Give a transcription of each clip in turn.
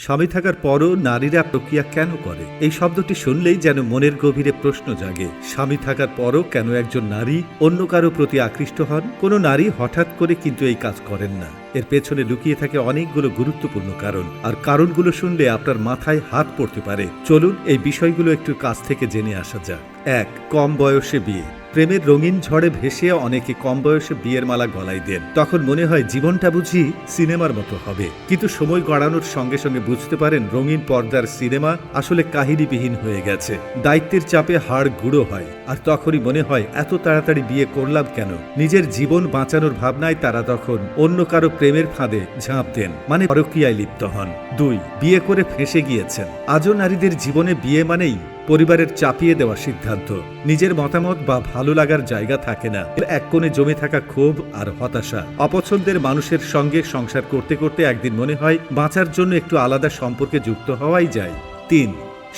স্বামী থাকার পরও নারীরা প্রক্রিয়া কেন করে? এই শব্দটি শুনলেই যেন মনের গভীরে প্রশ্ন জাগে। স্বামী থাকার পরও কেন একজন নারী অন্য কারো প্রতি আকৃষ্ট হন? কোনো নারী হঠাৎ করে কিন্তু এই কাজ করেন না। এর পেছনে লুকিয়ে থাকে অনেকগুলো গুরুত্বপূর্ণ কারণ, আর কারণগুলো শুনলে আপনার মাথায় হাত পড়তে পারে। চলুন এই বিষয়গুলো একটু কাছ থেকে জেনে আসা যাক। ১. কম বয়সে বিয়ে। প্রেমের রঙিন ঝড়ে ভেসে অনেকে কম বয়সে বিয়ের মালা গলায় দেন। তখন মনে হয় জীবনটা বুঝি সিনেমার মতো হবে, কিন্তু সময় গড়ানোর সঙ্গে সঙ্গে বুঝতে পারেন রঙিন পর্দার সিনেমা আসলে কাহিনীবিহীন হয়ে গেছে। দায়িত্বের চাপে হাড় গুঁড়ো হয়, আর তখনই মনে হয় এত তাড়াতাড়ি বিয়ে করলাম কেন। নিজের জীবন বাঁচানোর ভাবনায় তারা তখন অন্য কারো প্রেমের ফাঁদে ঝাঁপ দেন, মানে পরকীয়ায় লিপ্ত হন। ২. বিয়ে করে ফেঁসে গিয়েছেন। আজও নারীদের জীবনে বিয়ে মানেই পরিবারের চাপিয়ে দেওয়া সিদ্ধান্ত। নিজের মতামত বা ভালো লাগার জায়গা থাকে না। এক কোণে জমে থাকা ক্ষোভ আর হতাশা। অপছন্দের মানুষের সঙ্গে সংসার করতে করতে একদিন মনে হয় বাঁচার জন্য একটু আলাদা সম্পর্কে যুক্ত হওয়াই যায়। ৩.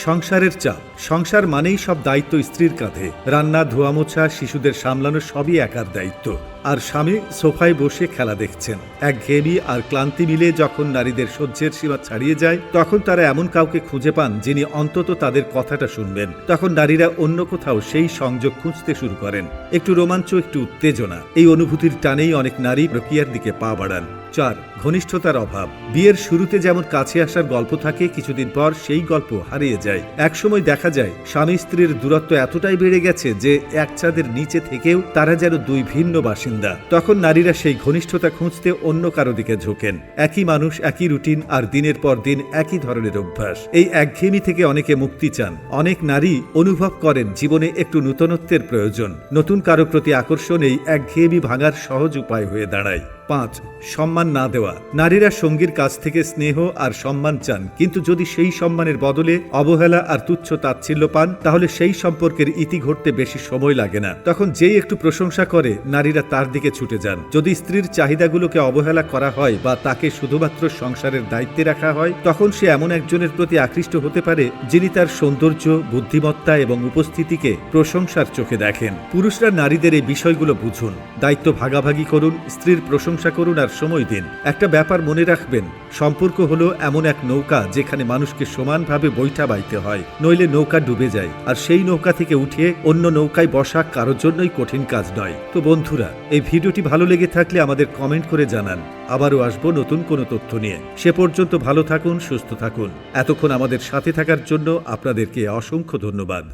সংসারের চাপ। সংসার মানেই সব দায়িত্ব স্ত্রীর কাঁধে। রান্না, ধোয়া মোছা, শিশুদের সামলানো সবই একার দায়িত্ব। আর স্বামী সোফায় বসে খেলা দেখছেন। একঘেয়েমি আর ক্লান্তি মিলে যখন নারীদের সহ্যের সীমা ছাড়িয়ে যায়, তখন তারা এমন কাউকে খুঁজে পান যিনি অন্তত তাদের কথাটা শুনবেন। তখন নারীরা অন্য কোথাও সেই সংযোগ খুঁজতে শুরু করেন। একটু রোমাঞ্চ, একটু উত্তেজনা, এই অনুভূতির টানেই অনেক নারী প্রক্রিয়ার দিকে পা বাড়ান। ৪. ঘনিষ্ঠতার অভাব। বিয়ের শুরুতে যেমন কাছে আসার গল্প থাকে, কিছুদিন পর সেই গল্প হারিয়ে যায়। একসময় দেখা যায় স্বামী স্ত্রীর দূরত্ব এতটাই বেড়ে গেছে যে এক ছাদের নিচে থেকেও তারা যেন দুই ভিন্ন বাসিন্দা। তখন নারীরা সেই ঘনিষ্ঠতা খুঁজতে অন্য কারো দিকে ঝোঁকেন। একই মানুষ, একই রুটিন, আর দিনের পর দিন একই ধরনের অভ্যাস। এই একঘেয়েমি থেকে অনেকে মুক্তি চান। অনেক নারী অনুভব করেন জীবনে একটু নূতনত্বের প্রয়োজন। নতুন কারো প্রতি আকর্ষণ এই একঘেয়েমি ভাঙার সহজ উপায় হয়ে দাঁড়ায়। ৫. সম্মান না দেওয়া। নারীরা সঙ্গীর কাছ থেকে স্নেহ আর সম্মান চান, কিন্তু যদি সেই সম্মানের বদলে অবহেলা আর তুচ্ছ তাচ্ছিল্য পান, তাহলে সেই সম্পর্কের ইতি ঘটতে বেশি সময় লাগে না। তখন যেই একটু প্রশংসা করে, নারীরা তার দিকে ছুটে যান। যদি স্ত্রীর চাহিদাগুলোকে অবহেলা করা হয় বা তাকে শুধুমাত্র সংসারের দায়িত্বে রাখা হয়, তখন সে এমন একজনের প্রতি আকৃষ্ট হতে পারে যিনি তার সৌন্দর্য, বুদ্ধিমত্তা এবং উপস্থিতিকে প্রশংসার চোখে দেখেন। পুরুষরা নারীদের এই বিষয়গুলো বুঝুন। দায়িত্ব ভাগাভাগি করুন, স্ত্রীর প্রশংসা করুন আর সময় দিন। একটা ব্যাপার মনে রাখবেন, সম্পর্ক হলো এমন এক নৌকা যেখানে মানুষকে সমানভাবে বৈঠা বাইতে হয়, নইলে নৌকা ডুবে যায়। আর সেই নৌকা থেকে উঠে অন্য নৌকায় বসা কারোর জন্যই কঠিন কাজ নয়। তো বন্ধুরা, এই ভিডিওটি ভালো লেগে থাকলে আমাদের কমেন্ট করে জানান। আবারও আসবো নতুন কোনো তথ্য নিয়ে। সে পর্যন্ত ভালো থাকুন, সুস্থ থাকুন। এতক্ষণ আমাদের সাথে থাকার জন্য আপনাদেরকে অসংখ্য ধন্যবাদ।